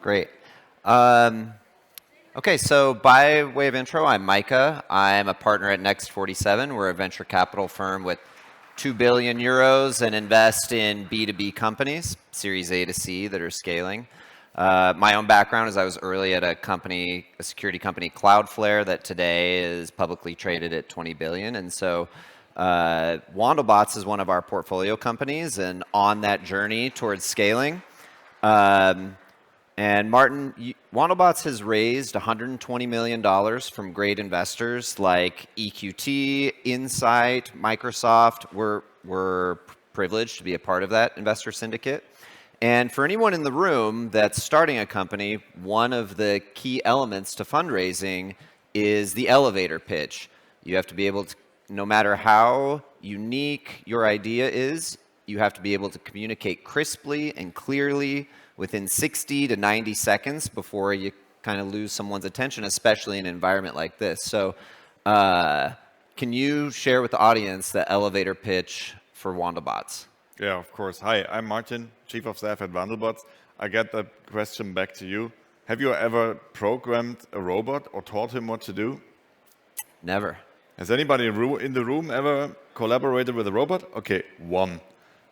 Great. Okay, so by way of intro, I'm Micah. I'm a partner at Next 47. We're a venture capital firm with 2 billion euros and invest in B2B companies, Series A to C, that are scaling. My own background is I was early at a company, a security company, Cloudflare, that today is publicly traded at 20 billion. And so Wandelbots is one of our portfolio companies, and on that journey towards scaling. And Martin, Wandelbots has raised $120 million from great investors like EQT, Insight, Microsoft. We're privileged to be a part of that investor syndicate. And for anyone in the room that's starting a company, one of the key elements to fundraising is the elevator pitch. You have to be able to, no matter how unique your idea is, you have to be able to communicate crisply and clearly within 60 to 90 seconds before you kind of lose someone's attention, especially in an environment like this. So can you share with the audience the elevator pitch for Wandelbots? Yeah, of course. Hi, I'm Martin, Chief of Staff at Wandelbots. I get the question back to you. Have you ever programmed a robot or taught him what to do? Never. Has anybody in the room ever collaborated with a robot? Okay, one.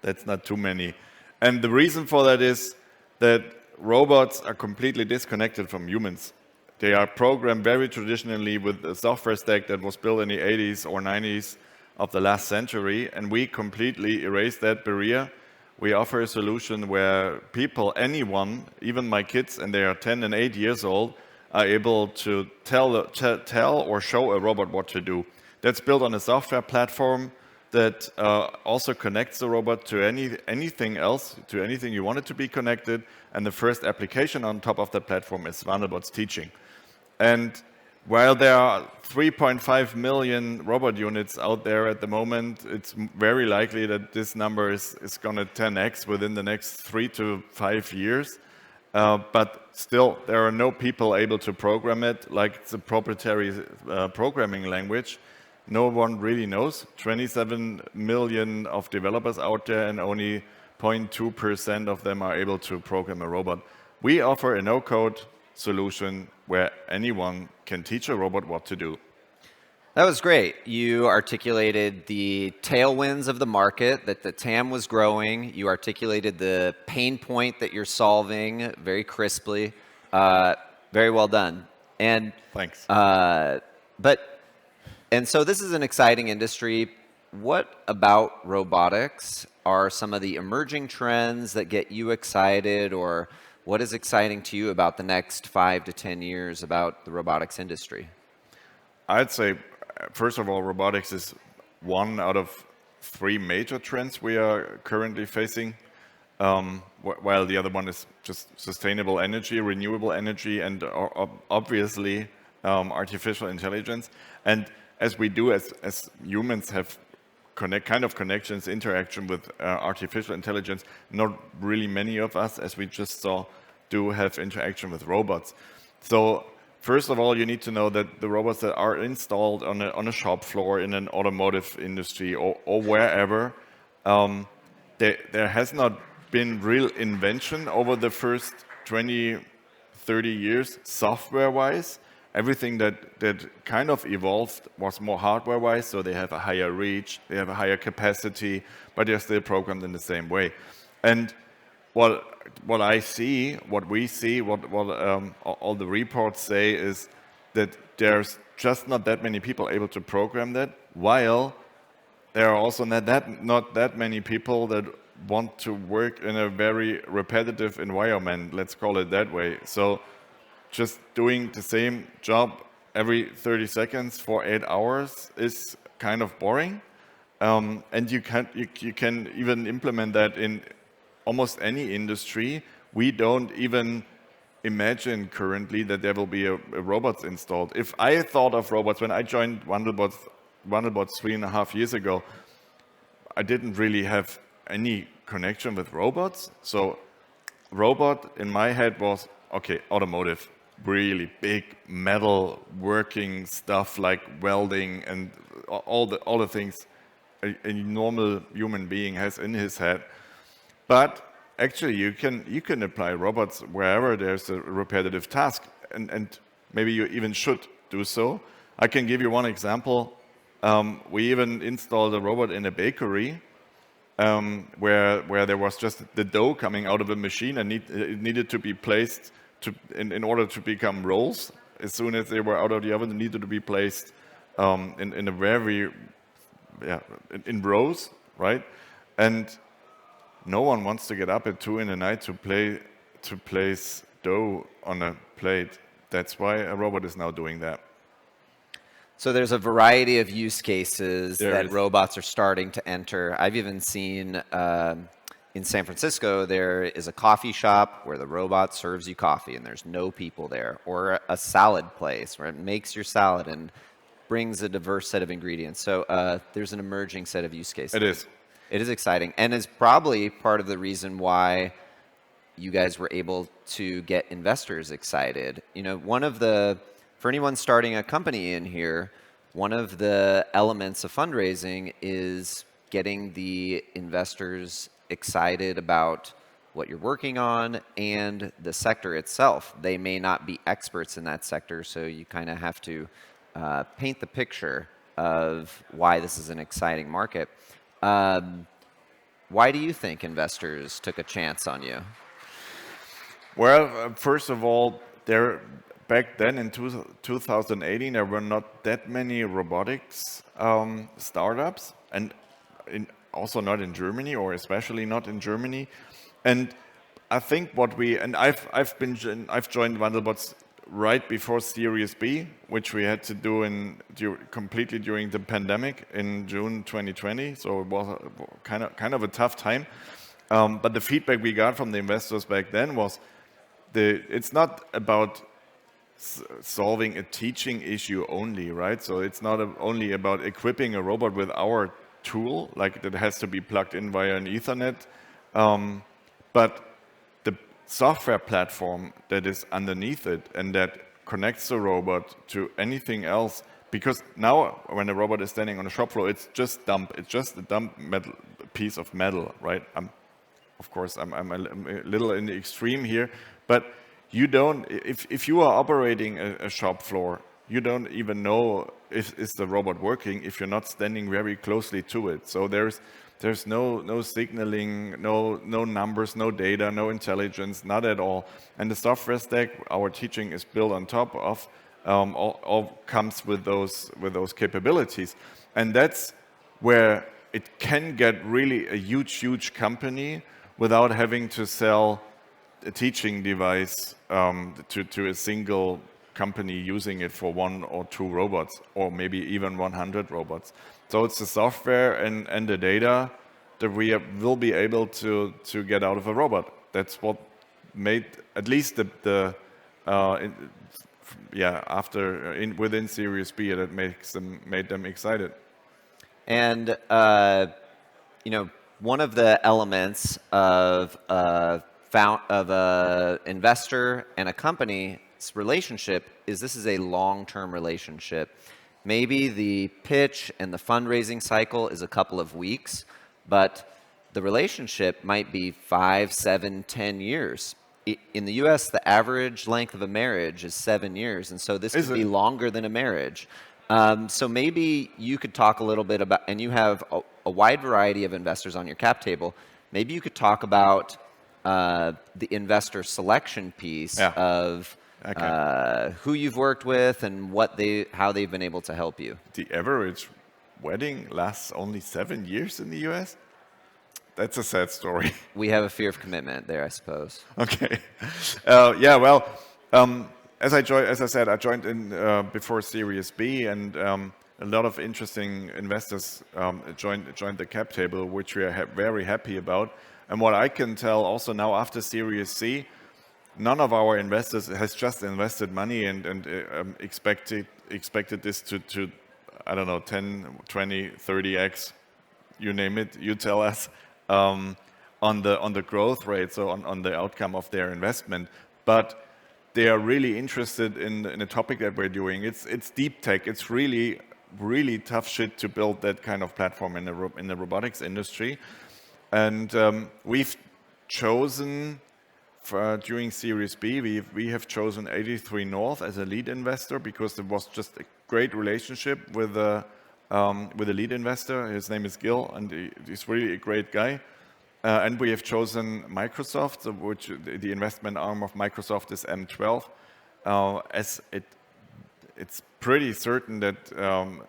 That's not too many. And the reason for that is that robots are completely disconnected from humans. They are programmed very traditionally with a software stack that was built in the 80s or 90s of the last century, and we completely erased that barrier. We offer a solution where people, anyone, even my kids, and they are 10 and 8 years old, are able to tell or show a robot what to do. That's built on a software platform that also connects the robot to anything else, to anything you want it to be connected. And the first application on top of that platform is Wandelbots Teaching. And while there are 3.5 million robot units out there at the moment, it's very likely that this number is going to 10x within the next 3 to 5 years. But still, there are no people able to program it like it's a proprietary programming language. No one really knows. 27 million of developers out there, and only 0.2% of them are able to program a robot. We offer a no-code solution where anyone can teach a robot what to do. That was great. You articulated the tailwinds of the market, that the TAM was growing. You articulated the pain point that you're solving very crisply. Very well done. And thanks. And so this is an exciting industry. What about robotics are some of the emerging trends that get you excited, or what is exciting to you about the next 5 to 10 years about the robotics industry? I'd say, first of all, robotics is one out of 3 major trends we are currently facing, while the other one is just sustainable energy, renewable energy, and obviously artificial intelligence. And as we do as humans have kind of connections, interaction with artificial intelligence, not really many of us, as we just saw, do have interaction with robots. So first of all, you need to know that the robots that are installed on a shop floor in an automotive industry or wherever, there has not been real invention over the first 20, 30 years software-wise. Everything that kind of evolved was more hardware-wise, so they have a higher reach, they have a higher capacity, but they're still programmed in the same way. And what we see, what all the reports say is that there's just not that many people able to program that, while there are also not that many people that want to work in a very repetitive environment, let's call it that way. So just doing the same job every 30 seconds for 8 hours is kind of boring. And you can even implement that in almost any industry. We don't even imagine currently that there will be a robots installed. If I thought of robots, when I joined Wandelbots 3.5 years ago, I didn't really have any connection with robots. So robot in my head was, okay, automotive. Really big metal working stuff like welding and all the things a normal human being has in his head. But actually you can apply robots wherever there's a repetitive task, and maybe you even should do so. I can give you one example. We even installed a robot in a bakery where there was just the dough coming out of a machine and it needed to be placed in order to become rolls. As soon as they were out of the oven, it needed to be placed in a very in rows, right? And no one wants to get up at 2 in the night to place dough on a plate. That's why a robot is now doing that. So there's a variety of use cases that is. robots are starting to enter. I've even seen in San Francisco, there is a coffee shop where the robot serves you coffee and there's no people there, or a salad place where it makes your salad and brings a diverse set of ingredients. So there's an emerging set of use cases. It is. It is exciting, and is probably part of the reason why you guys were able to get investors excited. You know, for anyone starting a company in here, one of the elements of fundraising is getting the investors excited about what you're working on and the sector itself. They may not be experts in that sector, so you kind of have to paint the picture of why this is an exciting market. Why do you think investors took a chance on you? Well, first of all, back then in 2018, there were not that many robotics startups, and also not in Germany, or especially not in Germany. And I think I've joined Wandelbots right before Series B, which we had to do completely during the pandemic in June 2020. So it was kind of a tough time. But the feedback we got from the investors back then was it's not about solving a teaching issue only, right? So it's not only about equipping a robot with our tool, like that has to be plugged in via an Ethernet, but the software platform that is underneath it and that connects the robot to anything else. Because now, when a robot is standing on a shop floor, it's just a dumb metal piece of metal, right? Of course, I'm a little in the extreme here, but you don't. If you are operating a shop floor, you don't even know is the robot working if you're not standing very closely to it. So there's no signaling, no numbers, no data, no intelligence, not at all. And the software stack, our teaching is built on top of, all comes with those capabilities, and that's where it can get really a huge company without having to sell a teaching device to a single company using it for 1 or 2 robots, or maybe even 100 robots. So it's the software and the data that we will be able to get out of a robot. That's what made at least within Series B, that made them excited. And one of the elements of an investor and a company's relationship is this is a long-term relationship. Maybe the pitch and the fundraising cycle is a couple of weeks, but the relationship might be 5, 7, 10 years. In the US, the average length of a marriage is 7 years, and so this could be longer than a marriage. So maybe you could talk a little bit about, and you have a wide variety of investors on your cap table, maybe you could talk about the investor selection piece of who you've worked with and how they've been able to help you. The average wedding lasts only 7 years in the US? That's a sad story. We have a fear of commitment there, I suppose. Okay. As I said, I joined in before Series B, and a lot of interesting investors joined the cap table, which we are very happy about. And what I can tell also now after Series C, none of our investors has just invested money and expected this to, I don't know, 10, 20, 30x, you name it, you tell us, on the growth rate, so on the outcome of their investment. But they are really interested in a topic that we're doing. It's deep tech. It's really tough shit to build that kind of platform in the robotics industry. And we've chosen during Series B, we have chosen 83 North as a lead investor because there was just a great relationship with the lead investor. His name is Gil, and he's really a great guy. And we have chosen Microsoft, which the investment arm of Microsoft is M12, as it's pretty certain that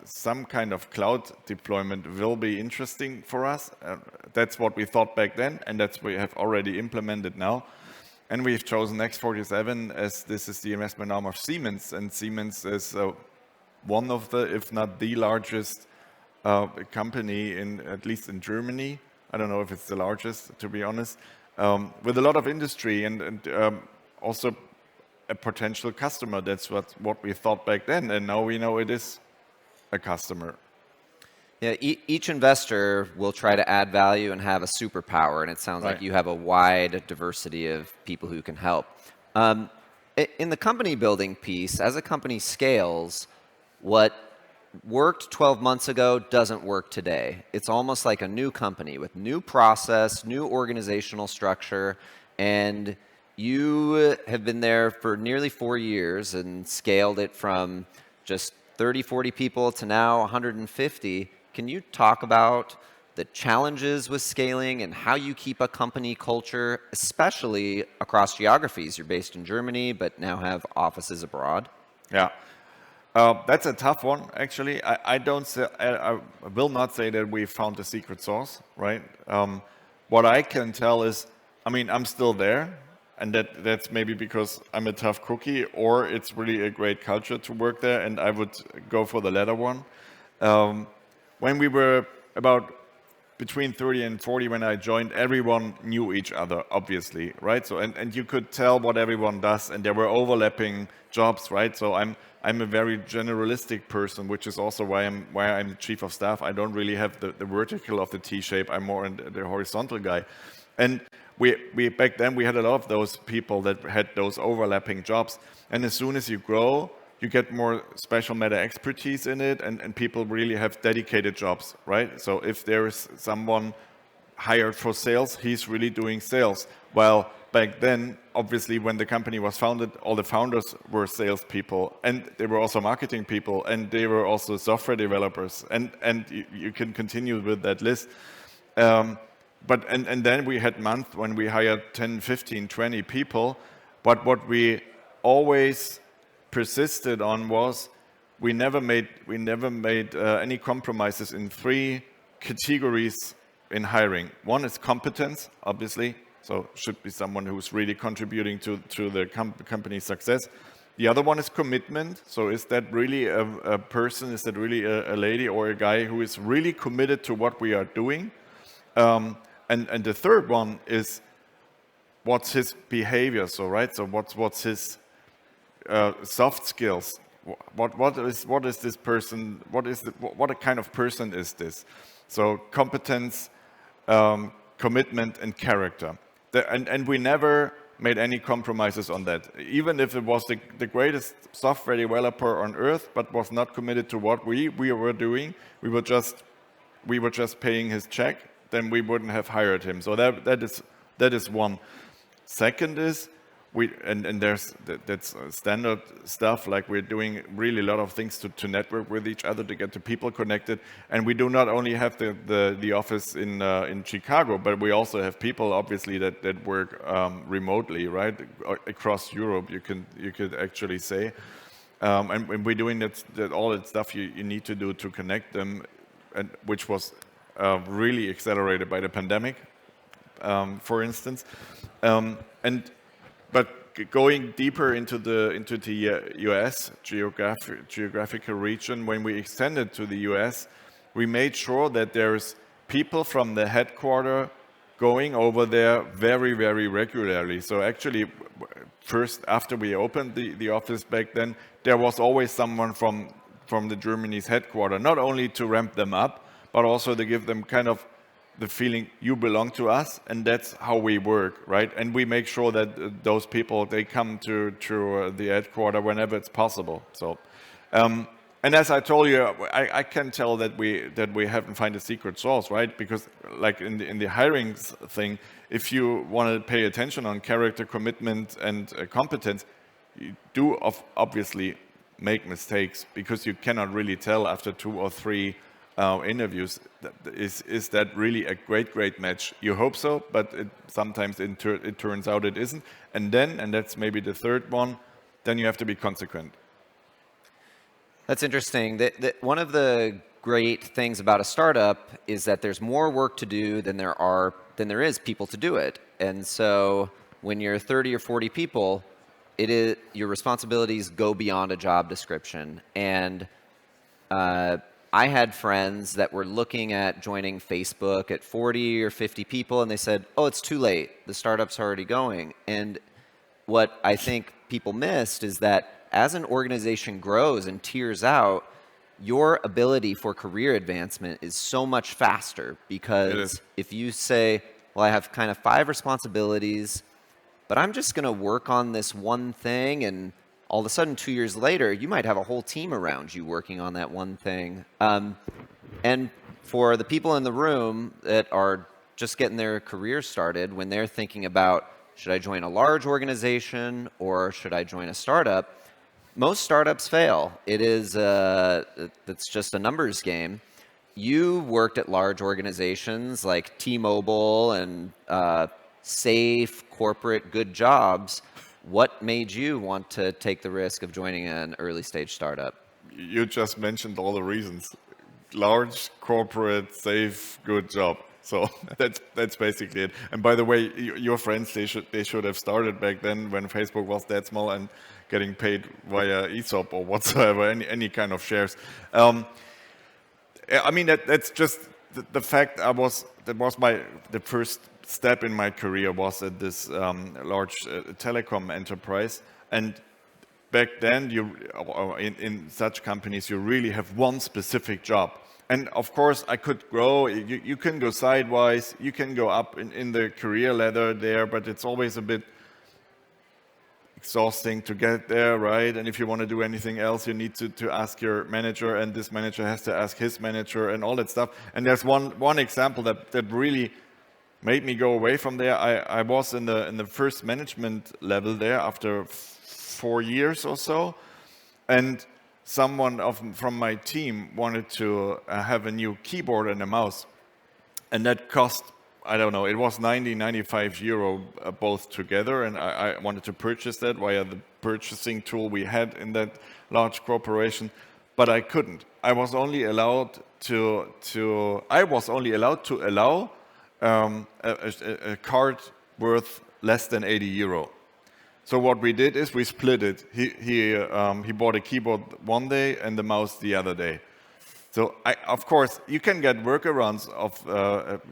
some kind of cloud deployment will be interesting for us. That's what we thought back then, and that's what we have already implemented now. And we've chosen X47 as this is the investment arm of Siemens, and Siemens is one of the, if not the largest company at least in Germany. I don't know if it's the largest, to be honest, with a lot of industry and also a potential customer. That's what we thought back then, and now we know it is a customer. Yeah, each investor will try to add value and have a superpower, and it sounds like you have a wide diversity of people who can help. In the company building piece, as a company scales, what worked 12 months ago doesn't work today. It's almost like a new company with new process, new organizational structure, and you have been there for nearly 4 years and scaled it from just 30, 40 people to now 150. Can you talk about the challenges with scaling and how you keep a company culture, especially across geographies? You're based in Germany, but now have offices abroad. Yeah. That's a tough one, actually. I will not say that we found the secret sauce, right? What I can tell is, I mean, I'm still there, and that's maybe because I'm a tough cookie, or it's really a great culture to work there, and I would go for the latter one. When we were about between 30 and 40 when I joined, everyone knew each other, obviously, right? So and you could tell what everyone does, and there were overlapping jobs, right? So I'm a very generalistic person, which is also why I'm the chief of staff. I don't really have the vertical of the T-shape. I'm more the horizontal guy. And we back then we had a lot of those people that had those overlapping jobs. And as soon as you grow, you get more special matter expertise in it, and people really have dedicated jobs, right? So if there is someone hired for sales, he's really doing sales. Well, back then, obviously, when the company was founded, all the founders were salespeople, and they were also marketing people, and they were also software developers, and you can continue with that list. But then we had months when we hired 10, 15, 20 people, but what we always persisted on was we never made any compromises in 3 categories in hiring. One is competence, obviously, so should be someone who's really contributing to the company's success. The other one is commitment. So is that really a person? Is that really a lady or a guy who is really committed to what we are doing? And the third one is what's his behavior? So right. So what's his soft skills? What is this person? What kind of person is this? So competence, commitment, and character. And we never made any compromises on that. Even if it was the greatest software developer on earth, but was not committed to what we were doing, we were just paying his check, then we wouldn't have hired him. So that is one. Second is that's standard stuff, like we're doing really a lot of things to network with each other, to get the people connected. And we do not only have the office in Chicago, but we also have people, obviously, that work remotely, right, across Europe, you could actually say. And we're doing all that stuff you need to do to connect them, and which was really accelerated by the pandemic, for instance. But going deeper into the US geographical region, when we extended to the US, we made sure that there's people from the headquarters going over there very, very regularly. So actually, first after we opened the office back then, there was always someone from the Germany's headquarters, not only to ramp them up, but also to give them kind of the feeling you belong to us, and that's how we work, right? And we make sure that those people, they come to the headquarters whenever it's possible. So And as I told you, I can tell that we haven't found a secret sauce, right? Because like in the hiring thing, if you want to pay attention on character, commitment, and competence, you do obviously make mistakes because you cannot really tell after 2 or 3 interviews is that really a great match. You hope so, but sometimes it turns out it isn't. And then, and that's maybe the third one, then you have to be consequent. That's interesting. One of the great things about a startup is that there's more work to do than there is people to do it. And so when you're 30 or 40 people, your responsibilities go beyond a job description. And I had friends that were looking at joining Facebook at 40 or 50 people, and they said, "Oh, it's too late. The startup's already going." And what I think people missed is that as an organization grows and tiers out, your ability for career advancement is so much faster, because if you say, well, I have kind of 5 responsibilities, but I'm just going to work on this one thing, and all of a sudden 2 years later, you might have a whole team around you working on that one thing. And for the people in the room that are just getting their career started, when they're thinking about, should I join a large organization or should I join a startup? Most startups fail. It's just a numbers game. You worked at large organizations like T-Mobile and safe, corporate, good jobs. What made you want to take the risk of joining an early stage startup? You just mentioned all the reasons. Large, corporate, safe, good job. So that's basically it. And by the way, your friends, they should have started back then when Facebook was that small and getting paid via ESOP or whatsoever, any kind of shares. I mean, that's just the fact. The first step in my career was at this large telecom enterprise, and back then, in such companies, you really have one specific job. And of course, I could grow. You can go sideways. You can go up in the career ladder there, but it's always a bit exhausting to get there, right? And if you want to do anything else, you need to ask your manager, and this manager has to ask his manager, and all that stuff. And there's one example that really made me go away from there. I was in the first management level there after 4 years or so, and someone from my team wanted to have a new keyboard and a mouse, and that cost, I don't know, it was 95 euro both together, and I wanted to purchase that via the purchasing tool we had in that large corporation, but I couldn't. I was only allowed to allow a card worth less than 80 euro. So what we did is we split it. He bought a keyboard one day and the mouse the other day. So of course you can get workarounds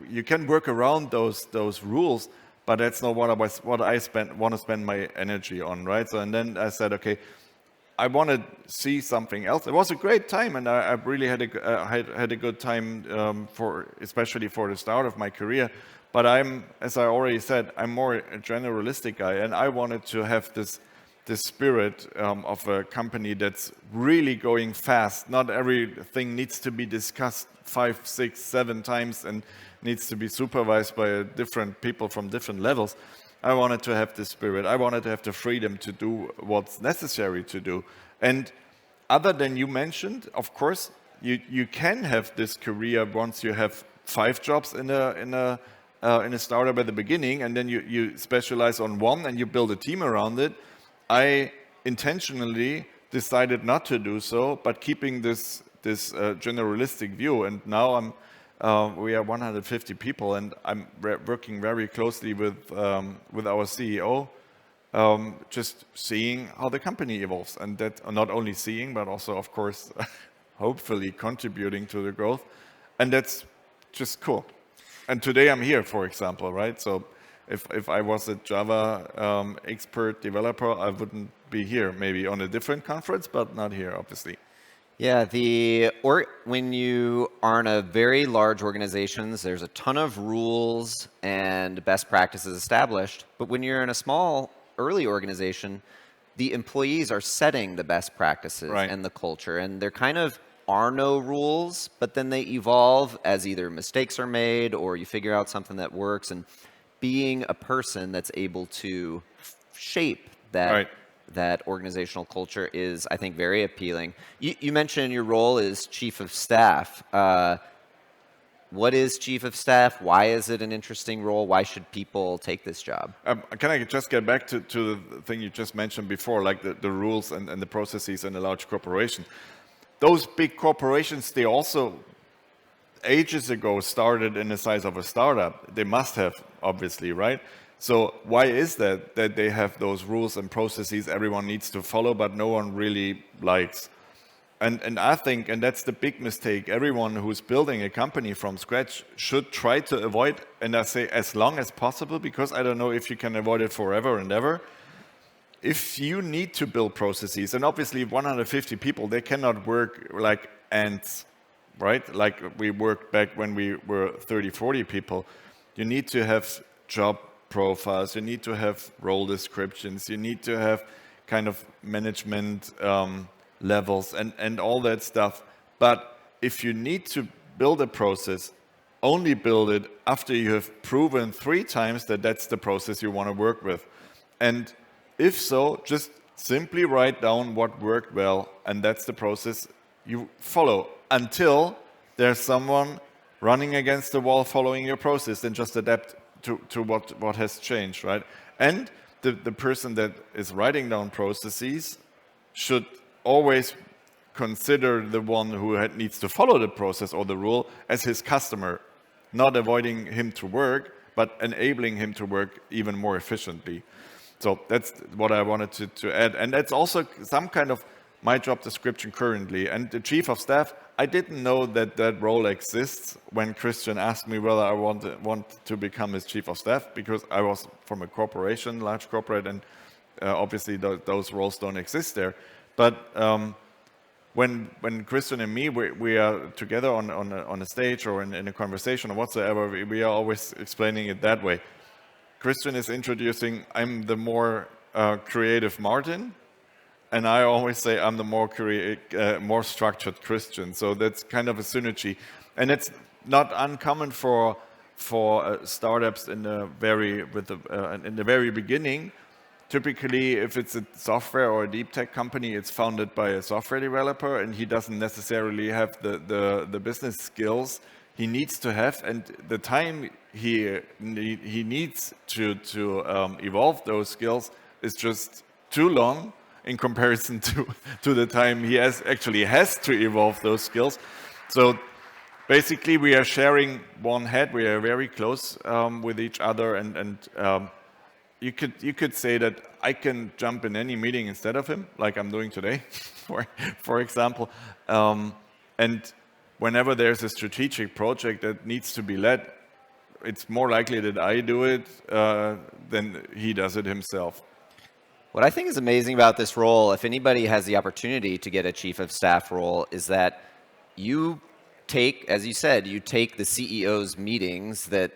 you can work around those rules, but that's not what I want to spend my energy on, right? So and then I said, okay, I want to see something else. It was a great time, and I really had a good time especially for the start of my career. But as I already said, I'm more a generalistic guy, and I wanted to have this spirit of a company that's really going fast. Not everything needs to be discussed 5, 6, 7 times and needs to be supervised by different people from different levels. I wanted to have this spirit. I wanted to have the freedom to do what's necessary to do. And other than you mentioned, of course, you can have this career once you have 5 jobs in a startup at the beginning, and then you specialize on one and you build a team around it. I intentionally decided not to do so, but keeping this generalistic view. And now we are 150 people, and I'm working very closely with our CEO, just seeing how the company evolves, and that not only seeing, but also, of course, hopefully contributing to the growth, and that's just cool. And today I'm here, for example, right? So if I was a Java expert developer, I wouldn't be here. Maybe on a different conference, but not here, obviously. Yeah, when you are in a very large organizations, there's a ton of rules and best practices established. But when you're in a small, early organization, the employees are setting the best practices Right. and the culture, and there kind of are no rules, but then they evolve as either mistakes are made or you figure out something that works. And being a person that's able to shape that Right. that organizational culture is, I think, very appealing. You mentioned your role is chief of staff. What is chief of staff? Why is it an interesting role? Why should people take this job? Can I just get back to the thing you just mentioned before, like the rules and the processes in a large corporation? Those big corporations, they also ages ago started in the size of a startup. They must have, obviously, right? So why is that they have those rules and processes everyone needs to follow, but no one really likes? And I think, and that's the big mistake, everyone who's building a company from scratch should try to avoid, and I say as long as possible, because I don't know if you can avoid it forever and ever. If you need to build processes, and obviously 150 people, they cannot work like ants, right? Like we worked back when we were 30, 40 people. You need to have job profiles, you need to have role descriptions, you need to have kind of management levels and all that stuff. But if you need to build a process, only build it after you have proven 3 times that that's the process you want to work with. And if so, just simply write down what worked well, and that's the process you follow until there's someone running against the wall following your process, then just adapt to what has changed, right? And the person that is writing down processes should always consider the one who needs to follow the process or the rule as his customer, not avoiding him to work, but enabling him to work even more efficiently. So that's what I wanted to add. And that's also some kind of my job description currently. And the chief of staff, I didn't know that that role exists when Christian asked me whether I want to become his chief of staff, because I was from a corporation, large corporate, and obviously those roles don't exist there. But when Christian and me, we are together on a stage or in a conversation or whatsoever, we are always explaining it that way. Christian is introducing, I'm the more creative Martin, and I always say I'm the more structured Christian. So that's kind of a synergy, and it's not uncommon for startups in the very beginning. Typically, if it's a software or a deep tech company, it's founded by a software developer, and he doesn't necessarily have the business skills he needs to have, and the time he needs to evolve those skills is just too long in comparison to the time he actually has to evolve those skills. So basically, we are sharing one head. We are very close with each other, and you could say that I can jump in any meeting instead of him, like I'm doing today, for example. And whenever there's a strategic project that needs to be led, it's more likely that I do it than he does it himself. What I think is amazing about this role, if anybody has the opportunity to get a chief of staff role, is that you take, as you said, you take the CEO's meetings that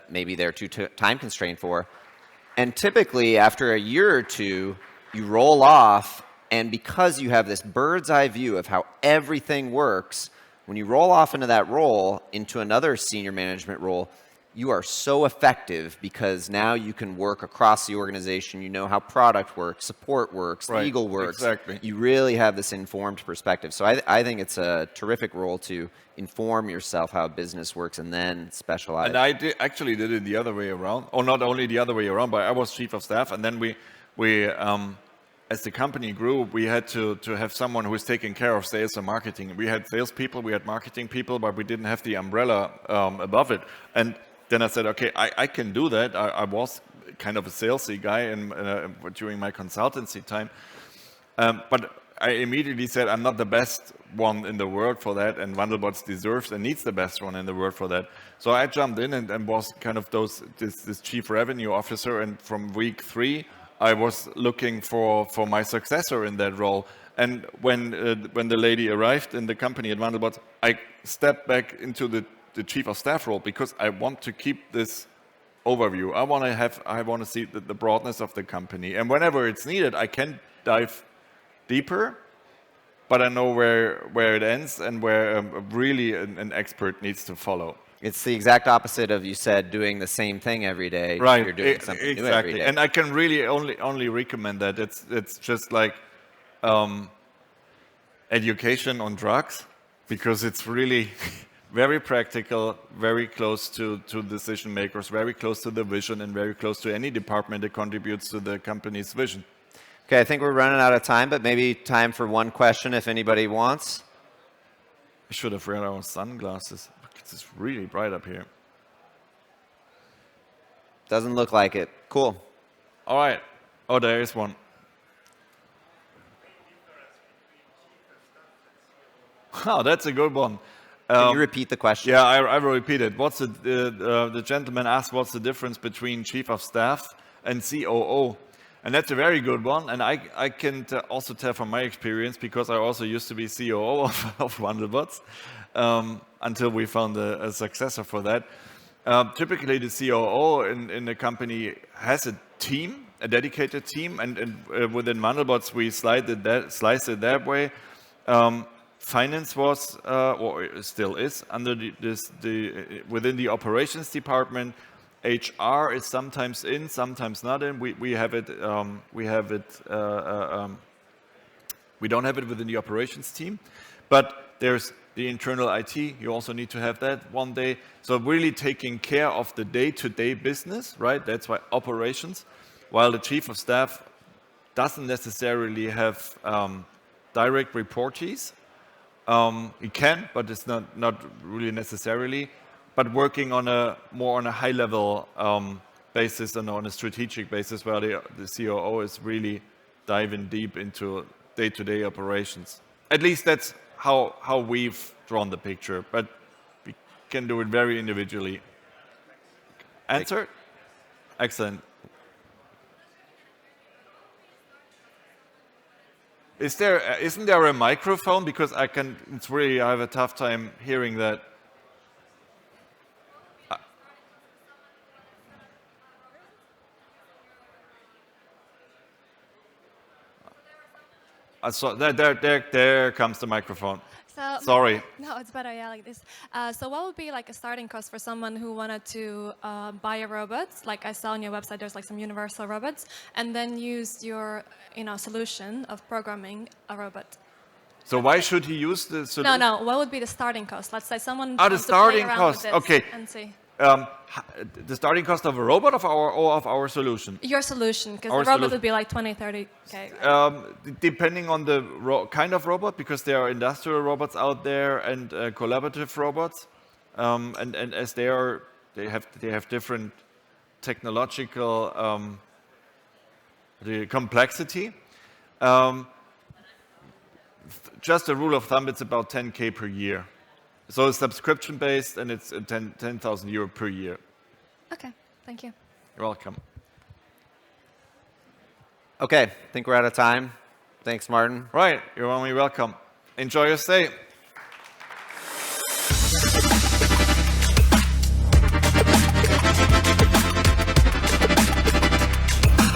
maybe they're too time constrained for, and typically after a year or two, you roll off, and because you have this bird's eye view of how everything works, when you roll off into that role, into another senior management role, you are so effective because now you can work across the organization. You know how product works, support works, Right, legal works. exactly. You really have this informed perspective. So I think it's a terrific role to inform yourself how business works and then specialize. And I actually did it the other way around, or not only the other way around, but I was chief of staff, and then we as the company grew, we had to have someone who was taking care of sales and marketing. We had salespeople, we had marketing people, but we didn't have the umbrella above it. And then I said, okay, I can do that. I was kind of a salesy guy during my consultancy time. But I immediately said, I'm not the best one in the world for that, and Wandelbots deserves and needs the best one in the world for that. So I jumped in and was kind of this chief revenue officer, and from week 3, I was looking for my successor in that role. And when the lady arrived in the company at Wandelbots, I stepped back into the chief of staff role because I want to keep this overview. I want to see the broadness of the company, and whenever it's needed, I can dive deeper, but I know where it ends and where really an expert needs to follow. It's the exact opposite of, you said, doing the same thing every day. Right. You're doing something exactly. new every day. And I can really only recommend that. It's just like education on drugs, because it's really very practical, very close to decision makers, very close to the vision, and very close to any department that contributes to the company's vision. Okay, I think we're running out of time, but maybe time for one question if anybody wants. I should have wear our sunglasses. It's really bright up here. Doesn't look like it. Cool. All right. Oh, there is one. Oh, that's a good one. Can you repeat the question? Yeah, I will repeat it. What's the gentleman asked, what's the difference between chief of staff and COO? And that's a very good one. And I can also tell from my experience, because I also used to be COO of Wandelbots, until we found a successor for that. Typically, the COO in the company has a team, a dedicated team, and within Wandelbots, we slice it that way. Finance was, or still is, under within the operations department. HR is sometimes in, sometimes not in. We have it. We don't have it within the operations team, but there's the internal IT. You also need to have that one day. So really taking care of the day-to-day business, right? That's why operations. While the chief of staff doesn't necessarily have direct reportees. It can, but it's not really necessarily. But working on more on a high level basis and on a strategic basis, where the COO is really diving deep into day-to-day operations. At least that's how we've drawn the picture, but we can do it very individually. Answer? Excellent. Isn't there a microphone? Because I have a tough time hearing that. So there comes the microphone. So, sorry. No, it's better, yeah, like this. So what would be like a starting cost for someone who wanted to buy a robot? Like I saw on your website, there's like some universal robots, and then use your solution of programming a robot. So why should he use the solution? No. What would be the starting cost? Let's say someone the wants starting to play around cost. with it Okay. And see. The starting cost of a robot or of our solution? Your solution, because the robot would be like 20, 30K. Right? Depending on the kind of robot, because there are industrial robots out there and collaborative robots, and as they have different technological the complexity. Just a rule of thumb, it's about 10K per year. So it's subscription based, and it's 10,000 euro per year. Okay, thank you. You're welcome. Okay, I think we're out of time. Thanks, Martin. Right, you're only welcome. Enjoy your stay.